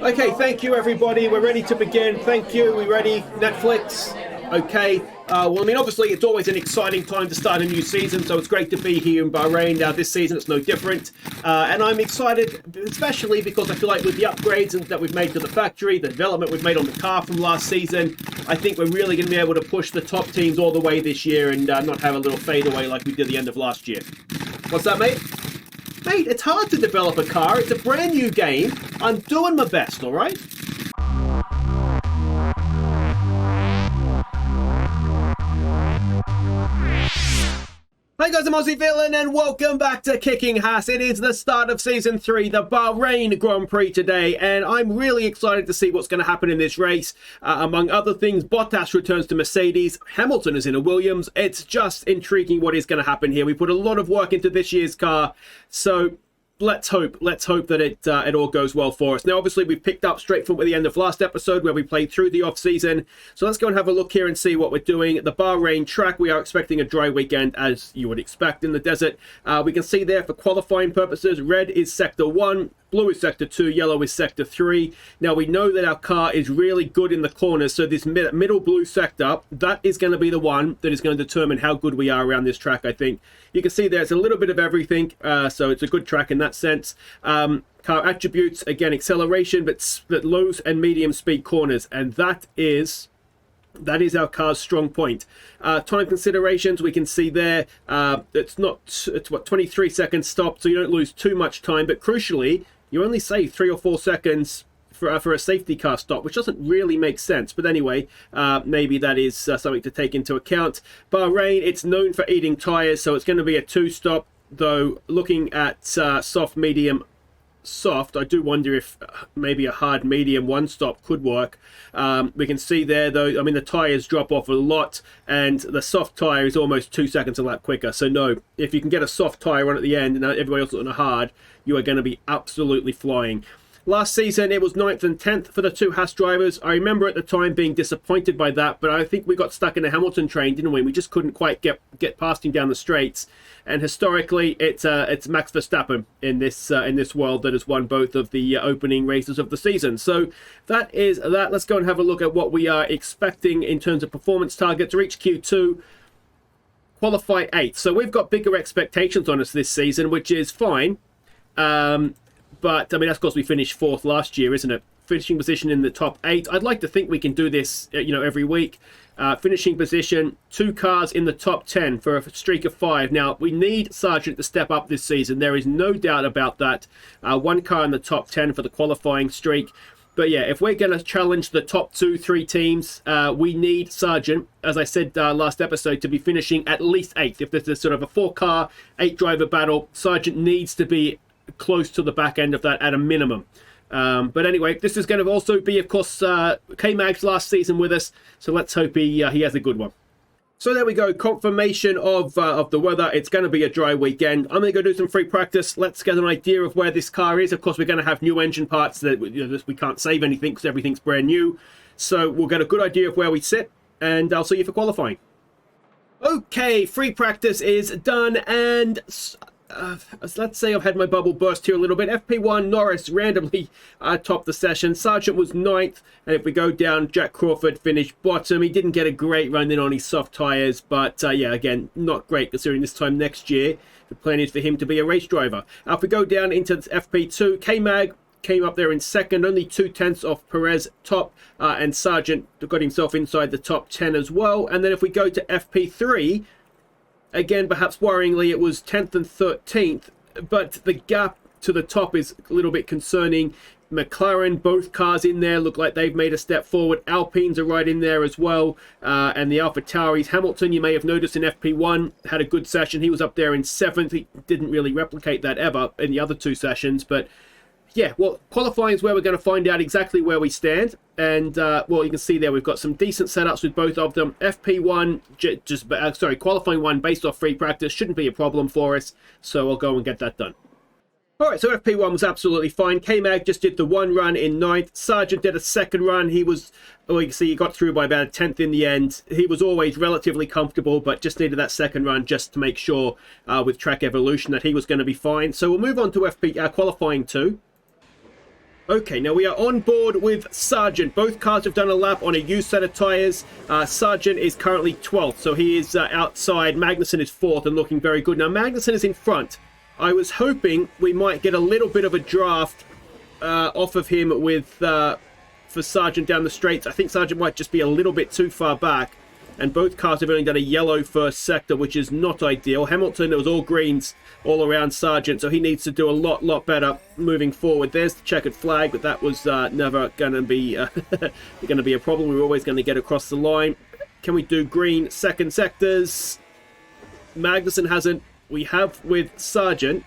Okay, thank you, everybody. We're ready to begin. Thank you. We ready? Netflix? Okay. Well, I mean, obviously, it's always an exciting time to start a new season, so it's great to be here in Bahrain. Now, this season, it's no different. And I'm excited, especially because I feel like with the upgrades that we've made to the factory, the development we've made on the car from last season, I think we're really going to be able to push the top teams all the way this year and not have a little fade away like we did the end of last year. What's that, mate? Mate, it's hard to develop a car. It's a brand new game. I'm doing my best, all right? Hi guys, I'm Aussie Villain and welcome back to Kicking Haas. It is the start of Season 3, the Bahrain Grand Prix today, and I'm really excited to see what's going to happen in this race. Among other things, Bottas returns to Mercedes, Hamilton is in a Williams. It's just intriguing what is going to happen here. We put a lot of work into this year's car, so let's hope that it all goes well for us. Now, obviously, we've picked up straight from the end of last episode where we played through the off-season. So let's go and have a look here and see what we're doing. At the Bahrain track, we are expecting a dry weekend, as you would expect in the desert. We can see there for qualifying purposes, red is Sector 1, blue is Sector 2, yellow is Sector 3. Now, we know that our car is really good in the corners, so this middle blue sector, that is going to be the one that is going to determine how good we are around this track, I think. You can see there's a little bit of everything, so it's a good track in that sense. Car attributes, again, acceleration, but low and medium speed corners, and that is our car's strong point. Time considerations, we can see there, it's what, 23 seconds stop, so you don't lose too much time, but crucially, you only save 3 or 4 seconds for a safety car stop, which doesn't really make sense. But anyway, maybe that is something to take into account. Bahrain, it's known for eating tyres, so it's going to be a 2-stop, though looking at soft, medium, soft, I do wonder if maybe a hard medium 1-stop could work. We can see there, though, I mean, the tyres drop off a lot, and the soft tyre is almost 2 seconds a lap quicker. So no, if you can get a soft tyre on at the end and everybody else is on a hard, you are going to be absolutely flying. Last season, it was 9th and 10th for the two Haas drivers. I remember at the time being disappointed by that, but I think we got stuck in a Hamilton train, didn't we? We just couldn't quite get past him down the straights. And historically, it's Max Verstappen in this world that has won both of the opening races of the season. So that is that. Let's go and have a look at what we are expecting in terms of performance targets. Reach Q2, qualify 8th. So we've got bigger expectations on us this season, which is fine. But, I mean, that's because we finished 4th last year, isn't it? Finishing position in the top 8. I'd like to think we can do this, every week. Finishing position, 2 cars in the top 10 for a streak of 5. Now, we need Sargeant to step up this season. There is no doubt about that. 1 car in the top 10 for the qualifying streak. But yeah, if we're going to challenge the top 2-3 teams, we need Sargeant, as I said last episode, to be finishing at least 8th. If there's a sort of a 4-car, 8-driver battle, Sargeant needs to be close to the back end of that at a minimum. But anyway, this is going to also be, of course, K-Mag's last season with us, so let's hope he has a good one. So there we go, confirmation of the weather. It's going to be a dry weekend. I'm going to go do some free practice. Let's get an idea of where this car is. Of course, we're going to have new engine parts that we can't save anything because everything's brand new. So we'll get a good idea of where we sit, and I'll see you for qualifying. Okay, free practice is done, and let's say I've had my bubble burst here a little bit. FP1, Norris randomly topped the session. Sargeant was 9th. And if we go down, Jack Crawford finished bottom. He didn't get a great run in on his soft tyres. But yeah, again, not great considering this time next year. The plan is for him to be a race driver. If we go down into FP2, K-Mag came up there in 2nd. Only 2/10 off Perez top. And Sargeant got himself inside the top 10 as well. And then if we go to FP3... again, perhaps worryingly, it was 10th and 13th, but the gap to the top is a little bit concerning. McLaren, both cars in there, look like they've made a step forward. Alpines are right in there as well, and the AlphaTauris. Hamilton, you may have noticed in FP1, had a good session. He was up there in 7th. He didn't really replicate that ever in the other 2 sessions, but yeah, well, qualifying is where we're going to find out exactly where we stand. And, well, you can see there we've got some decent setups with both of them. FP1, qualifying 1 based off free practice shouldn't be a problem for us. So I'll go and get that done. All right, so FP1 was absolutely fine. K-Mag just did the 1 run in 9th. Sargeant did a 2nd run. He was, well, you can see he got through by about a 10th in the end. He was always relatively comfortable, but just needed that 2nd run just to make sure with track evolution that he was going to be fine. So we'll move on to qualifying 2. Okay, now we are on board with Sargeant. Both cars have done a lap on a used set of tyres. Sargeant is currently 12th, so he is outside. Magnussen is 4th and looking very good. Now, Magnussen is in front. I was hoping we might get a little bit of a draft off of him with for Sargeant down the straights. I think Sargeant might just be a little bit too far back. And both cars have only done a yellow first sector, which is not ideal. Hamilton, it was all greens all around Sargeant, so he needs to do a lot better moving forward. There's the checkered flag, but that was never going to be a problem. We were always going to get across the line. Can we do green second sectors? Magnussen hasn't. We have with Sargeant.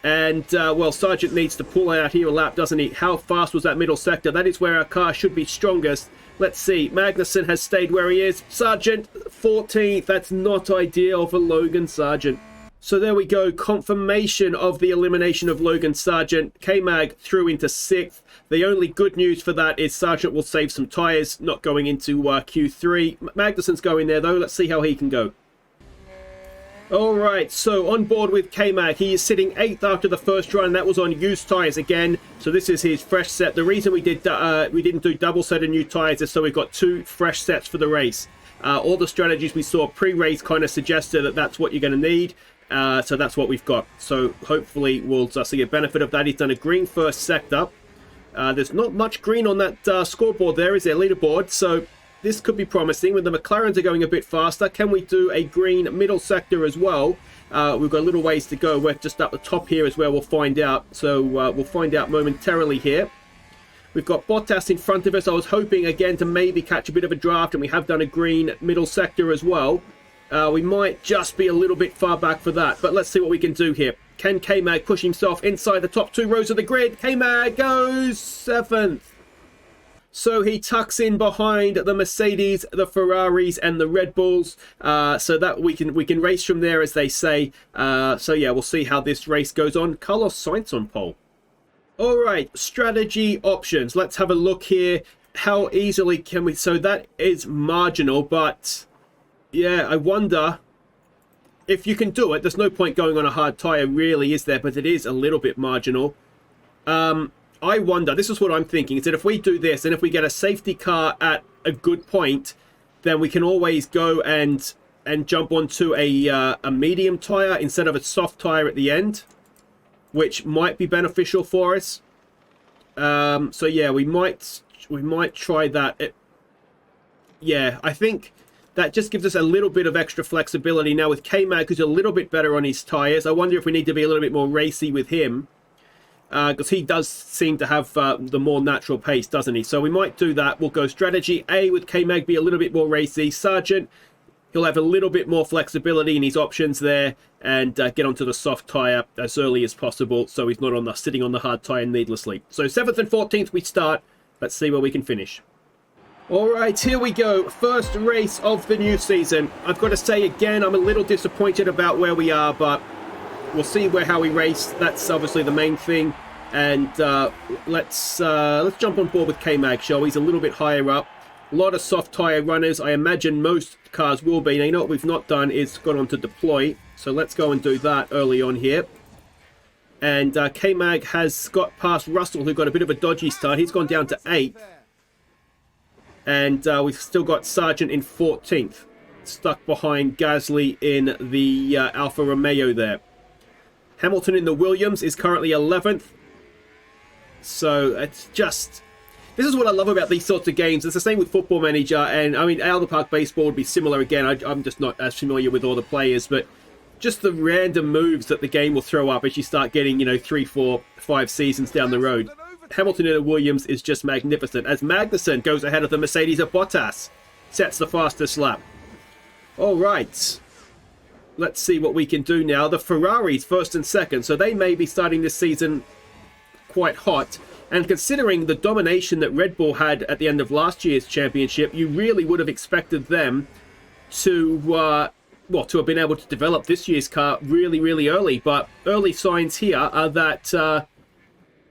And, well, Sargeant needs to pull out here a lap, doesn't he? How fast was that middle sector? That is where our car should be strongest. Let's see. Magnussen has stayed where he is. Sargeant, 14th. That's not ideal for Logan Sargeant. So there we go. Confirmation of the elimination of Logan Sargeant. K-Mag through into 6th. The only good news for that is Sargeant will save some tyres, not going into Q3. Magnussen's going there, though. Let's see how he can go. Alright, so on board with K-Mag, he is sitting 8th after the first run. That was on used tyres again, so this is his fresh set. The reason we didn't do double set of new tyres is so we've got 2 fresh sets for the race. All the strategies we saw pre-race kind of suggested that that's what you're going to need, so that's what we've got. So hopefully we'll see a benefit of that. He's done a green first sector. There's not much green on that scoreboard there, is there, leaderboard, so this could be promising. When the McLarens are going a bit faster, can we do a green middle sector as well? We've got a little ways to go. We're just up the top here is where we'll find out. So we'll find out momentarily here. We've got Bottas in front of us. I was hoping again to maybe catch a bit of a draft, and we have done a green middle sector as well. We might just be a little bit far back for that, but let's see what we can do here. Can K-Mag push himself inside the top 2 rows of the grid? K-Mag goes 7th. So he tucks in behind the Mercedes, the Ferraris, and the Red Bulls, so that we can race from there, as they say. So yeah, we'll see how this race goes on. Carlos Sainz on pole. All right, strategy options. Let's have a look here. How easily can we? So that is marginal, but yeah, I wonder if you can do it. There's no point going on a hard tire, really, is there? But it is a little bit marginal. I wonder, this is what I'm thinking, is that if we do this, and if we get a safety car at a good point, then we can always go and jump onto a medium tyre instead of a soft tyre at the end, which might be beneficial for us. So yeah, we might try that. Yeah, I think that just gives us a little bit of extra flexibility. Now with K-Mag, who's a little bit better on his tyres, I wonder if we need to be a little bit more racy with him. Because he does seem to have the more natural pace, doesn't he? So we might do that. We'll go strategy A with K-Mag, be a little bit more racy. Sargeant, he'll have a little bit more flexibility in his options there, and get onto the soft tyre as early as possible, so he's not sitting on the hard tyre needlessly. So 7th and 14th we start. Let's see where we can finish. All right, here we go. First race of the new season. I've got to say again, I'm a little disappointed about where we are, but we'll see how we race. That's obviously the main thing. And let's jump on board with K-Mag, shall we? He's a little bit higher up. A lot of soft tyre runners. I imagine most cars will be. Now, you know what we've not done is gone on to deploy. So let's go and do that early on here. And K-Mag has got past Russell, who got a bit of a dodgy start. He's gone down to 8th. And we've still got Sargeant in 14th. Stuck behind Gasly in the Alfa Romeo there. Hamilton in the Williams is currently 11th. So it's just... This is what I love about these sorts of games. It's the same with Football Manager. And I mean, Out of the Park Baseball would be similar again. I'm just not as familiar with all the players. But just the random moves that the game will throw up as you start getting, 3, 4, 5 seasons down the road. Hamilton in the Williams is just magnificent. As Magnussen goes ahead of the Mercedes of Bottas. Sets the fastest lap. All right. Let's see what we can do now. The Ferraris, 1st and 2nd. So they may be starting this season quite hot. And considering the domination that Red Bull had at the end of last year's championship, you really would have expected them to, to have been able to develop this year's car really, really early. But early signs here are that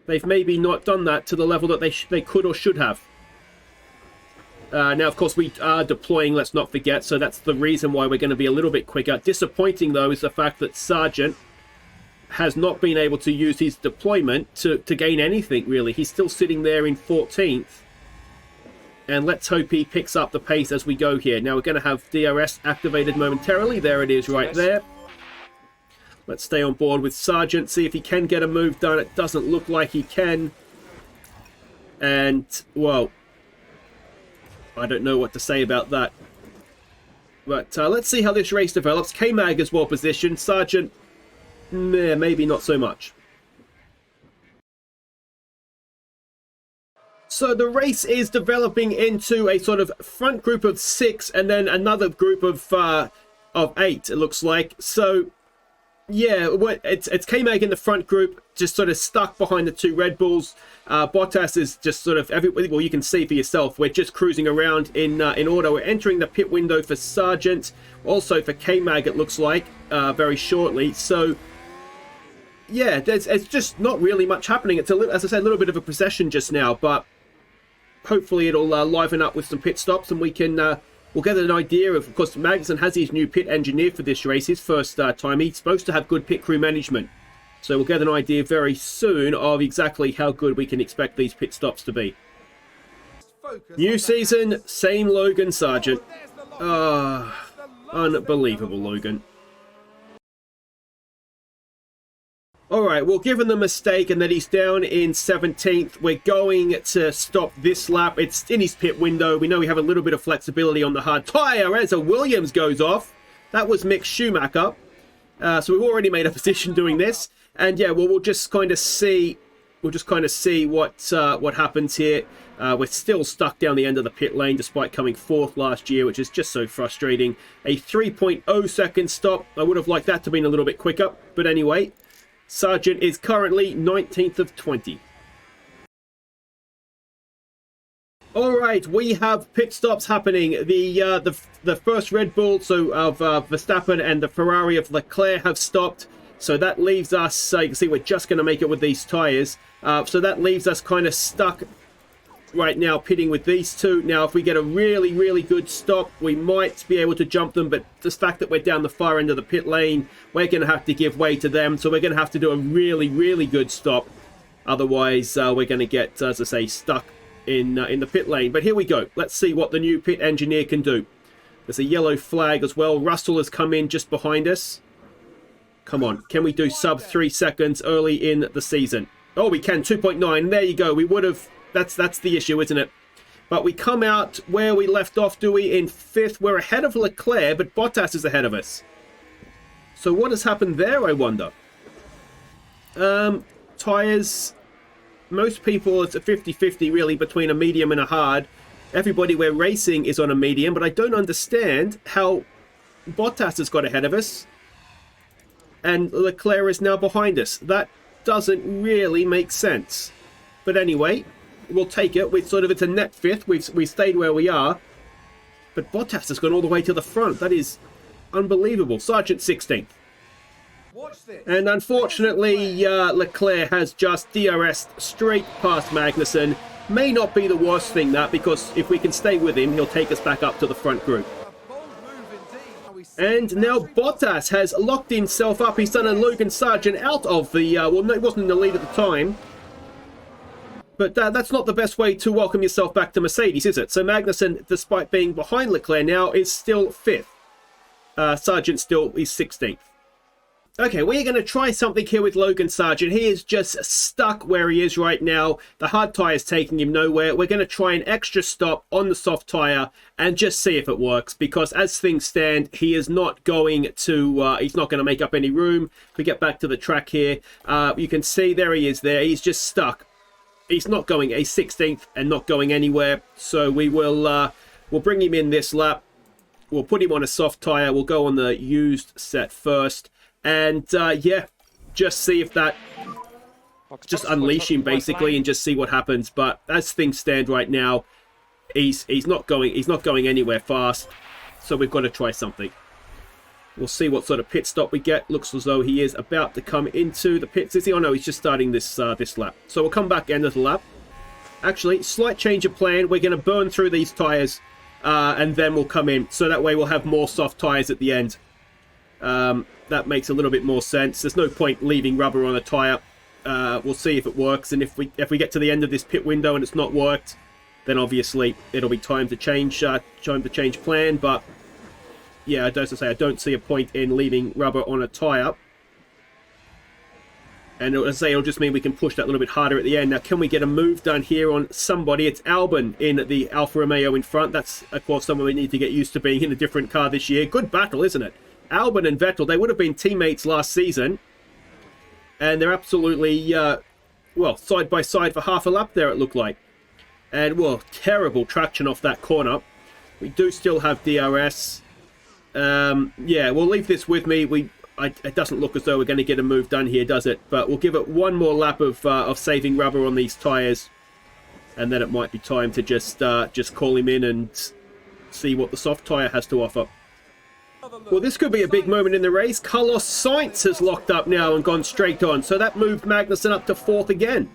they've maybe not done that to the level that they could or should have. Now, of course, we are deploying, let's not forget, so that's the reason why we're going to be a little bit quicker. Disappointing, though, is the fact that Sargeant has not been able to use his deployment to gain anything, really. He's still sitting there in 14th. And let's hope he picks up the pace as we go here. Now we're going to have DRS activated momentarily. There it is right there. Let's stay on board with Sargeant, see if he can get a move done. It doesn't look like he can. And, well, I don't know what to say about that. But let's see how this race develops. K-Mag is well positioned. Sargeant, maybe not so much. So the race is developing into a sort of front group of 6 and then another group of 8, it looks like. So, yeah, it's K-Mag in the front group, just sort of stuck behind the 2 Red Bulls. Bottas is just sort of well, you can see for yourself. We're just cruising around in order. We're entering the pit window for Sargeant, also for K-Mag. It looks like very shortly. So yeah, it's just not really much happening. It's as I said, a little bit of a procession just now, but hopefully it'll liven up with some pit stops, and we can we'll get an idea of course, Magnussen has his new pit engineer for this race, his first time. He's supposed to have good pit crew management. So we'll get an idea very soon of exactly how good we can expect these pit stops to be. New season, same Logan Sargeant. Unbelievable, Logan. Alright, well, given the mistake and that he's down in 17th, we're going to stop this lap. It's in his pit window. We know we have a little bit of flexibility on the hard tyre as a Williams goes off. That was Mick Schumacher. So we've already made a position doing this. And yeah, well, we'll just kind of see what happens here. We're still stuck down the end of the pit lane despite coming 4th last year, which is just so frustrating. A 3.0 second stop. I would have liked that to be a little bit quicker, but anyway, Sargeant is currently 19th of 20. All right, we have pit stops happening. The first Red Bull, so of Verstappen, and the Ferrari of Leclerc have stopped. So that leaves us, you can see we're just going to make it with these tyres. So that leaves us kind of stuck right now pitting with these 2. Now, if we get a really, really good stop, we might be able to jump them. But the fact that we're down the far end of the pit lane, we're going to have to give way to them. So we're going to have to do a really, really good stop. Otherwise, we're going to get, as I say, stuck in the pit lane. But here we go. Let's see what the new pit engineer can do. There's a yellow flag as well. Russell has come in just behind us. Come on, can we do sub 3 seconds early in the season? Oh, we can, 2.9. There you go. We would have, that's the issue, isn't it? But we come out where we left off, do we? In 5th. We're ahead of Leclerc, but Bottas is ahead of us. So what has happened there, I wonder? Tyres, most people, it's a 50-50 really between a medium and a hard. Everybody we're racing is on a medium, but I don't understand how Bottas has got ahead of us and Leclerc is now behind us. That doesn't really make sense. But anyway, we'll take it. It's a net 5th. We've stayed where we are. But Bottas has gone all the way to the front. That is unbelievable. Sargeant 16th. And unfortunately, Leclerc has just DRS'd straight past Magnussen. May not be the worst thing, that, because if we can stay with him, he'll take us back up to the front group. And now Bottas has locked himself up. He's done a Logan Sargeant out of the... well, no, he wasn't in the lead at the time. But that's not the best way to welcome yourself back to Mercedes, is it? So Magnussen, despite being behind Leclerc now, is still 5th. Sargeant still is 16th. Okay, we're going to try something here with Logan Sargeant. He is just stuck where he is right now. The hard tyre is taking him nowhere. We're going to try an extra stop on the soft tyre and just see if it works. Because as things stand, he is not going to he's not going to make up any room. If we get back to the track here, you can see there he is there. He's just stuck. He's not going a 16th and not going anywhere. So we will we'll bring him in this lap. We'll put him on a soft tyre. We'll go on the used set first. And, yeah, just see if that... Just unleash him, basically, and just see what happens. But as things stand right now, he's not going anywhere fast. So we've got to try something. We'll see what sort of pit stop we get. Looks as though he is about to come into the pits. Is he? Oh, no, he's just starting this this lap. So we'll come back end of the lap. Actually, slight change of plan. We're going to burn through these tyres, and then we'll come in. So that way we'll have more soft tyres at the end. That makes a little bit more sense. There's no point leaving rubber on a tyre. We'll see if it works, and if we get to the end of this pit window and it's not worked, then obviously it'll be time to change plan. But yeah, as I say, I don't see a point in leaving rubber on a tyre. And as I say, it'll just mean we can push that a little bit harder at the end. Now, can we get a move done here on somebody? It's Albon in the Alfa Romeo in front. That's, of course, someone we need to get used to being in a different car this year. Good battle, isn't it? Albon and Vettel, they would have been teammates last season. And they're absolutely, well, side by side for half a lap there, it looked like. And, well, terrible traction off that corner. We do still have DRS. Yeah, we'll leave this with me. It doesn't look as though we're going to get a move done here, does it? But we'll give it one more lap of saving rubber on these tyres, and then it might be time to just call him in and see what the soft tyre has to offer. Well, this could be a big moment in the race. Carlos Sainz has locked up now and gone straight on, so that moved Magnussen up to 4th again,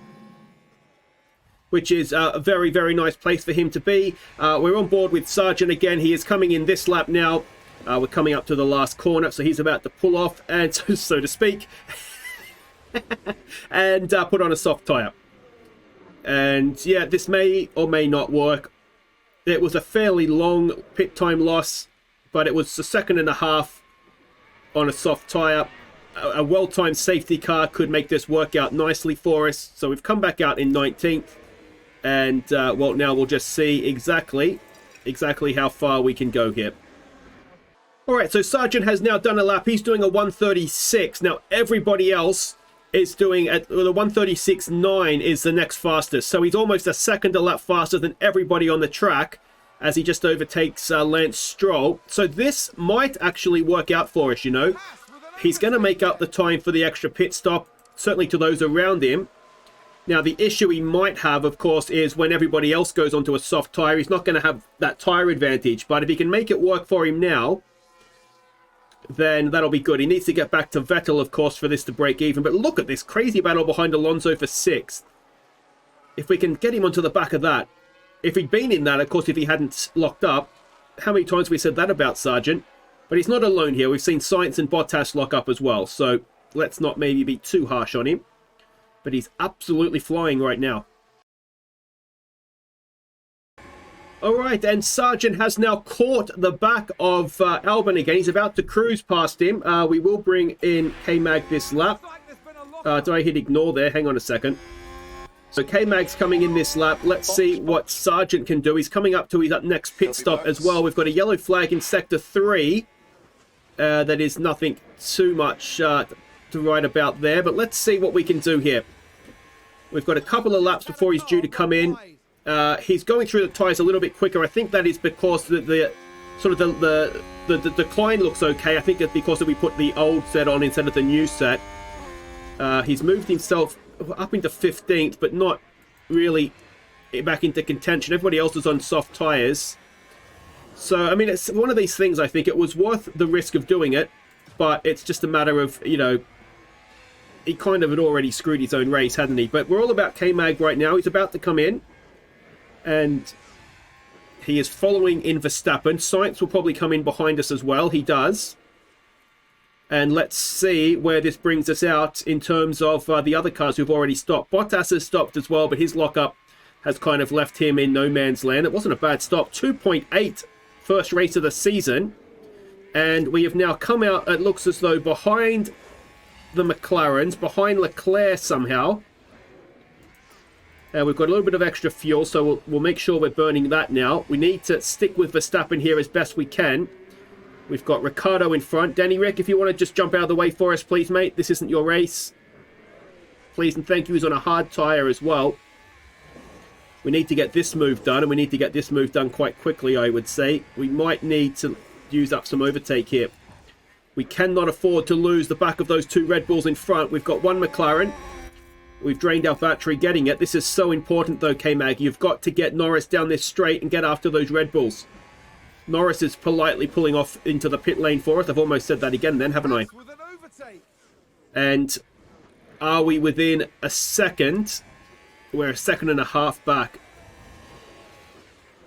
which is a very, very nice place for him to be. We're on board with Sargeant again. He is coming in this lap now. We're coming up to the last corner, so he's about to pull off, and so to speak, and put on a soft tyre. And yeah, this may or may not work. It was a fairly long pit time loss, but it was a 1.5 seconds on a soft tyre. A well-timed safety car could make this work out nicely for us. So we've come back out in 19th, and well, now we'll just see exactly how far we can go here. Alright, so Sargeant has now done a lap. He's doing a 1:36. Now, everybody else is doing the 1:36.9 is the next fastest. So he's almost a second a lap faster than everybody on the track as he just overtakes Lance Stroll. So this might actually work out for us, you know. He's going to make up the time for the extra pit stop, certainly to those around him. Now, the issue he might have, of course, is when everybody else goes onto a soft tyre, he's not going to have that tyre advantage. But if he can make it work for him now, then that'll be good. He needs to get back to Vettel, of course, for this to break even. But look at this crazy battle behind Alonso for 6th. If we can get him onto the back of that. If he'd been in that, of course, if he hadn't locked up. How many times have we said that about Sargeant? But he's not alone here. We've seen Sainz and Bottas lock up as well. So let's not maybe be too harsh on him. But he's absolutely flying right now. Alright, and Sargeant has now caught the back of Albon again. He's about to cruise past him. We will bring in K-Mag this lap. Did I hit ignore there? Hang on a second. So K-Mag's coming in this lap. Let's see what Sargeant can do. He's coming up to his next pit stop as well. We've got a yellow flag in Sector 3. That is nothing too much to write about there. But let's see what we can do here. We've got a couple of laps before he's due to come in. He's going through the tyres a little bit quicker. I think that is because the decline looks okay. I think it's because we put the old set on instead of the new set. He's moved himself up into 15th, but not really back into contention. Everybody else is on soft tyres. So, I mean, it's one of these things, I think. It was worth the risk of doing it, but it's just a matter of, you know, he kind of had already screwed his own race, hadn't he? But we're all about K-Mag right now. He's about to come in. And he is following in Verstappen. Sainz will probably come in behind us as well. He does. And let's see where this brings us out in terms of the other cars who've already stopped. Bottas has stopped as well, but his lockup has kind of left him in no man's land. It wasn't a bad stop. 2.8 first race of the season. And we have now come out, it looks as though, behind the McLarens, behind Leclerc somehow. We've got a little bit of extra fuel, so we'll make sure we're burning that now. We need to stick with Verstappen here as best we can. We've got Ricciardo in front. Danny Rick, if you want to just jump out of the way for us, please, mate. This isn't your race. Please and thank you. He's on a hard tyre as well. We need to get this move done, and we need to get this move done quite quickly, I would say. We might need to use up some overtake here. We cannot afford to lose the back of those two Red Bulls in front. We've got one McLaren. We've drained our battery getting it. This is so important, though, K-Mag. You've got to get Norris down this straight and get after those Red Bulls. Norris is politely pulling off into the pit lane for us. I've almost said that again then, haven't I? And are we within a second? We're a 1.5 seconds back.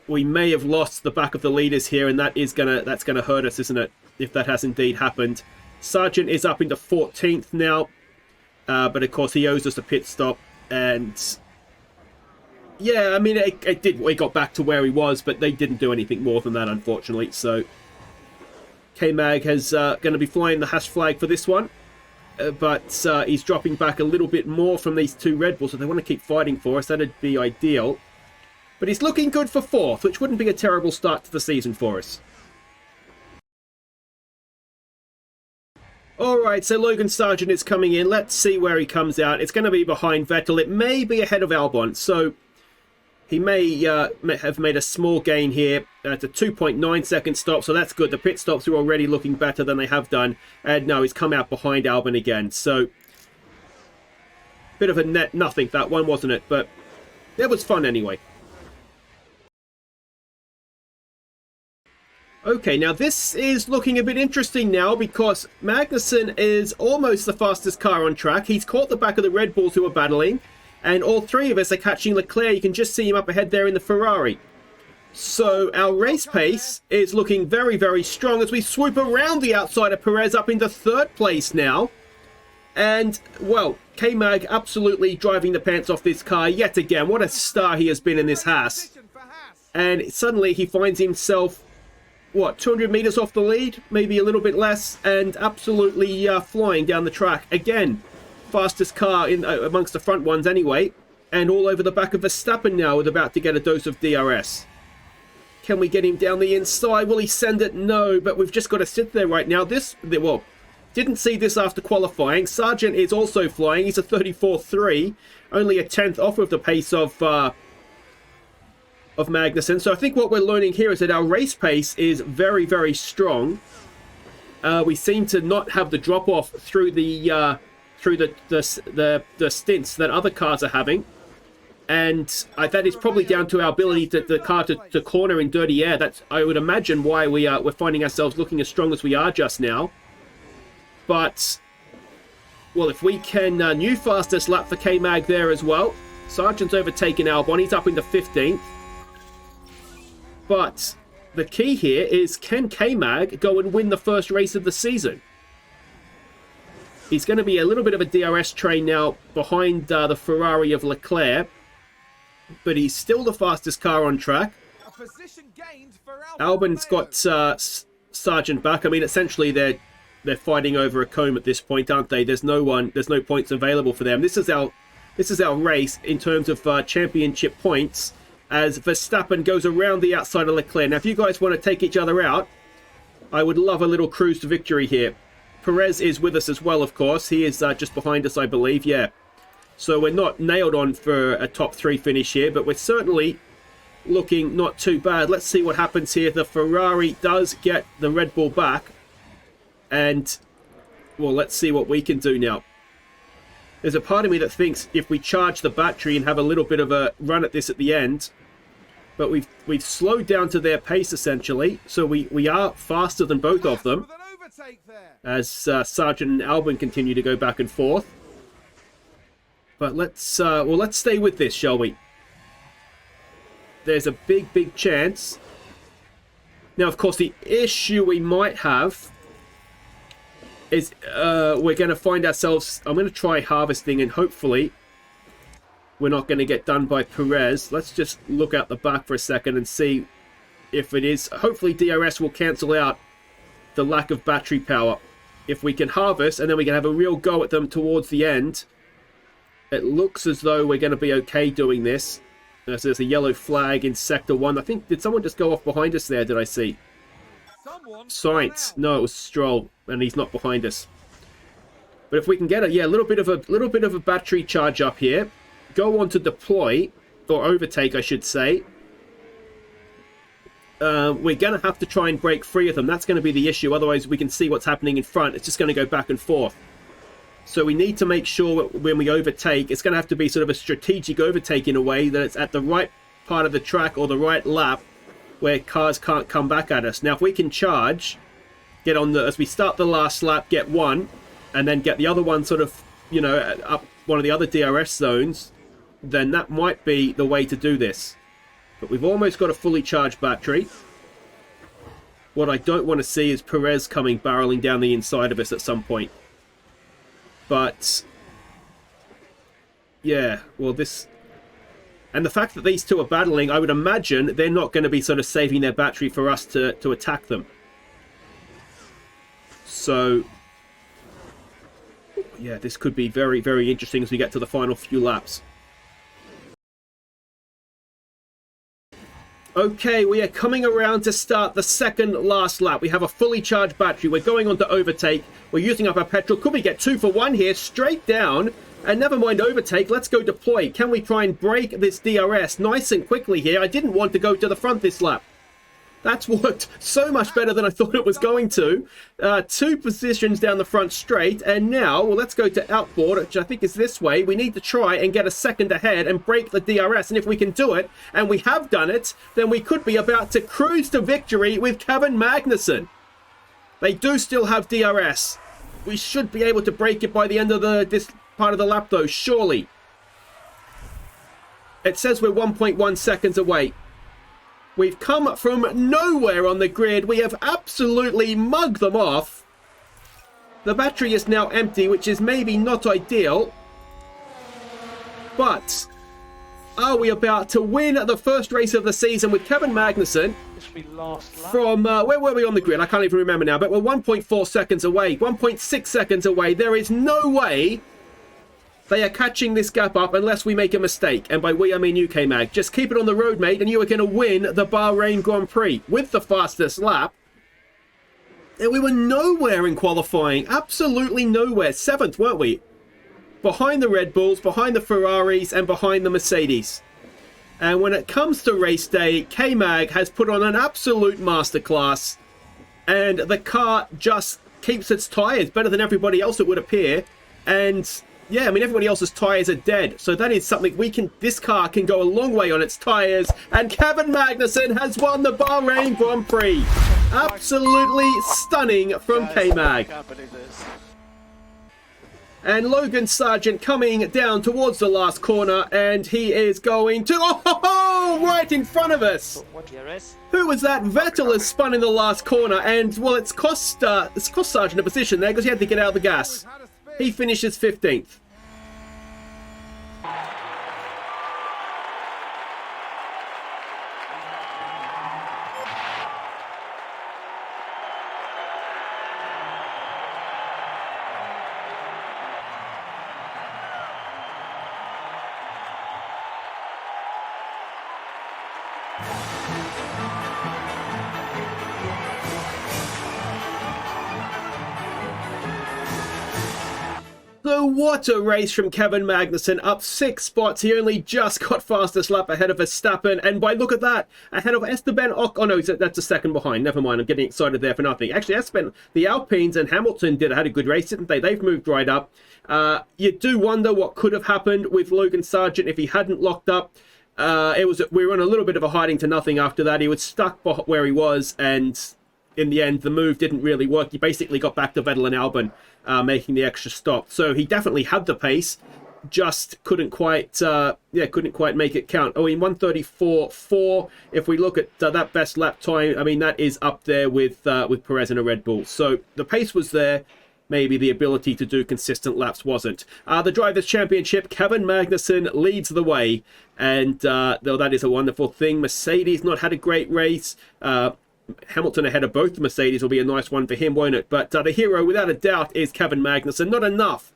We may have lost the back of the leaders here, and that's gonna hurt us, isn't it? If that has indeed happened. Sargeant is up into 14th now, but of course he owes us a pit stop, and yeah, I mean, it got back to where he was, but they didn't do anything more than that, unfortunately. So K-Mag is going to be flying the Haas flag for this one, but he's dropping back a little bit more from these two Red Bulls, so they want to keep fighting for us. That'd be ideal. But he's looking good for 4th, which wouldn't be a terrible start to the season for us. Alright, so Logan Sargeant is coming in. Let's see where he comes out. It's going to be behind Vettel. It may be ahead of Albon, so he may have made a small gain here. It's a 2.9 second stop, so that's good. The pit stops are already looking better than they have done. And no, he's come out behind Albon again. So, bit of a net nothing, that one, wasn't it? But it was fun anyway. Okay, now this is looking a bit interesting now because Magnussen is almost the fastest car on track. He's caught the back of the Red Bulls who are battling, and all three of us are catching Leclerc. You can just see him up ahead there in the Ferrari. So our race pace is looking very, very strong as we swoop around the outside of Perez up into 3rd place now. And, well, K-Mag absolutely driving the pants off this car yet again. What a star he has been in this Haas. And suddenly he finds himself, what, 200 meters off the lead? Maybe a little bit less, and absolutely flying down the track. Again, fastest car in amongst the front ones anyway, and all over the back of Verstappen now with about to get a dose of DRS. Can we get him down the inside? Will he send it? No, but we've just got to sit there right now. Well, didn't see this after qualifying. Sargeant is also flying. He's a 34.3, only a 10th off of the pace of Magnussen. So I think what we're learning here is that our race pace is very, very strong. We seem to not have the drop off through the stints that other cars are having, and that is probably down to our ability to the car to corner in dirty air. That's, I would imagine, why we're finding ourselves looking as strong as we are just now. But well, if we can new fastest lap for K-Mag there as well. Sargeant's overtaken Albon. He's up into 15th. But the key here is, can K-Mag go and win the first race of the season? He's going to be a little bit of a DRS train now behind the Ferrari of Leclerc. But he's still the fastest car on track. Albon's got Sargeant back. I mean, essentially they're fighting over a comb at this point, aren't they? There's no points available for them. This is our race in terms of championship points, as Verstappen goes around the outside of Leclerc. Now, if you guys want to take each other out, I would love a little cruise to victory here. Perez is with us as well, of course. He is just behind us, I believe. Yeah. So we're not nailed on for a top 3 finish here, but we're certainly looking not too bad. Let's see what happens here. The Ferrari does get the Red Bull back. And, well, let's see what we can do now. There's a part of me that thinks if we charge the battery and have a little bit of a run at this at the end, but we've slowed down to their pace, essentially. So we are faster than both of them, as Sargeant and Albon continue to go back and forth. But let's stay with this, shall we? There's a big chance. Now, of course, the issue we might have is we're going to find ourselves... I'm going to try harvesting, and hopefully we're not going to get done by Perez. Let's just look out the back for a second and see if it is. Hopefully DRS will cancel out the lack of battery power. If we can harvest, and then we can have a real go at them towards the end. It looks as though we're going to be okay doing this. So there's a yellow flag in Sector 1. I think, did someone just go off behind us there, did I see? Sainz. No, it was Stroll, and he's not behind us. But if we can get a little bit of a battery charge up here, go on to deploy, or overtake, I should say. We're going to have to try and break free of them. That's going to be the issue. Otherwise, we can see what's happening in front. It's just going to go back and forth. So we need to make sure when we overtake, it's going to have to be sort of a strategic overtake in a way that it's at the right part of the track or the right lap where cars can't come back at us. Now, if we can charge, get on as we start the last lap, get one, and then get the other one sort of, you know, up one of the other DRS zones, then that might be the way to do this. But we've almost got a fully charged battery. What I don't want to see is Perez coming barreling down the inside of us at some point. But, yeah, well, this... And the fact that these two are battling, I would imagine they're not going to be sort of saving their battery for us to attack them. So, yeah, this could be very, very interesting as we get to the final few laps. Okay, we are coming around to start the second last lap. We have a fully charged battery. We're going on to overtake. We're using up our petrol. Could we get 2 for 1 here? Straight down. And never mind overtake. Let's go deploy. Can we try and break this DRS nice and quickly here? I didn't want to go to the front this lap. That's worked so much better than I thought it was going to. 2 positions down the front straight. And now, well, let's go to outboard, which I think is this way. We need to try and get a second ahead and break the DRS. And if we can do it, and we have done it, then we could be about to cruise to victory with Kevin Magnussen. They do still have DRS. We should be able to break it by the end of this part of the lap, though, surely. It says we're 1.1 seconds away. We've come from nowhere on the grid. We have absolutely mugged them off. The battery is now empty, which is maybe not ideal. But are we about to win the first race of the season with Kevin Magnussen? From, where were we on the grid? I can't even remember now, but we're 1.4 seconds away. 1.6 seconds away. There is no way they are catching this gap up unless we make a mistake. And by we, I mean you, K-Mag. Just keep it on the road, mate, and you are going to win the Bahrain Grand Prix with the fastest lap. And we were nowhere in qualifying. Absolutely nowhere. 7th, weren't we? Behind the Red Bulls, behind the Ferraris, and behind the Mercedes. And when it comes to race day, K-Mag has put on an absolute masterclass. And the car just keeps its tyres better than everybody else, it would appear. And yeah, I mean, everybody else's tyres are dead. So that is something this car can go a long way on its tyres. And Kevin Magnussen has won the Bahrain Grand Prix. Absolutely stunning from K-Mag. And Logan Sargeant coming down towards the last corner. And he is going to... Oh, right in front of us. Who was that? Vettel has spun in the last corner. And, well, it's cost Sargeant a position there because he had to get out of the gas. He finishes 15th. So what a race from Kevin Magnussen, up 6 spots. He only just got fastest lap ahead of Verstappen, and by look at that, ahead of Esteban Ocon. Oh no, that's a second behind. Never mind, I'm getting excited there for nothing. Actually, Esteban, the Alpines and Hamilton had a good race, didn't they? They've moved right up. You do wonder what could have happened with Logan Sargeant if he hadn't locked up. We were on a little bit of a hiding to nothing after that. He was stuck where he was, and in the end, the move didn't really work. He basically got back to Vettel and Albon, making the extra stop. So he definitely had the pace, just couldn't quite make it count. Oh, in 1:34.4, if we look at that best lap time, I mean, that is up there with Perez and a Red Bull. So the pace was there. Maybe the ability to do consistent laps wasn't. The Drivers' Championship, Kevin Magnussen leads the way. And though that is a wonderful thing, Mercedes not had a great race. Hamilton ahead of both the Mercedes will be a nice one for him, won't it? But the hero, without a doubt, is Kevin Magnussen. Not enough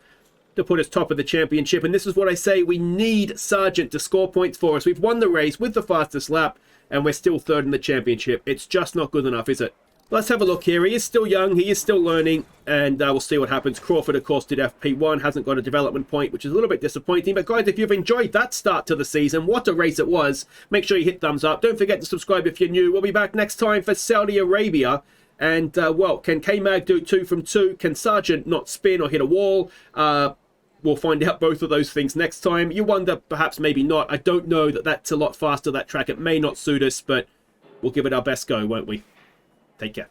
to put us top of the championship. And this is what I say, we need Sargeant to score points for us. We've won the race with the fastest lap, and we're still third in the championship. It's just not good enough, is it? Let's have a look here. He is still young. He is still learning. And we'll see what happens. Crawford, of course, did FP1. Hasn't got a development point, which is a little bit disappointing. But, guys, if you've enjoyed that start to the season, what a race it was. Make sure you hit thumbs up. Don't forget to subscribe if you're new. We'll be back next time for Saudi Arabia. And, well, can K-Mag do 2 from 2? Can Sargeant not spin or hit a wall? We'll find out both of those things next time. You wonder, perhaps, maybe not. I don't know that's a lot faster, that track. It may not suit us, but we'll give it our best go, won't we? Take care.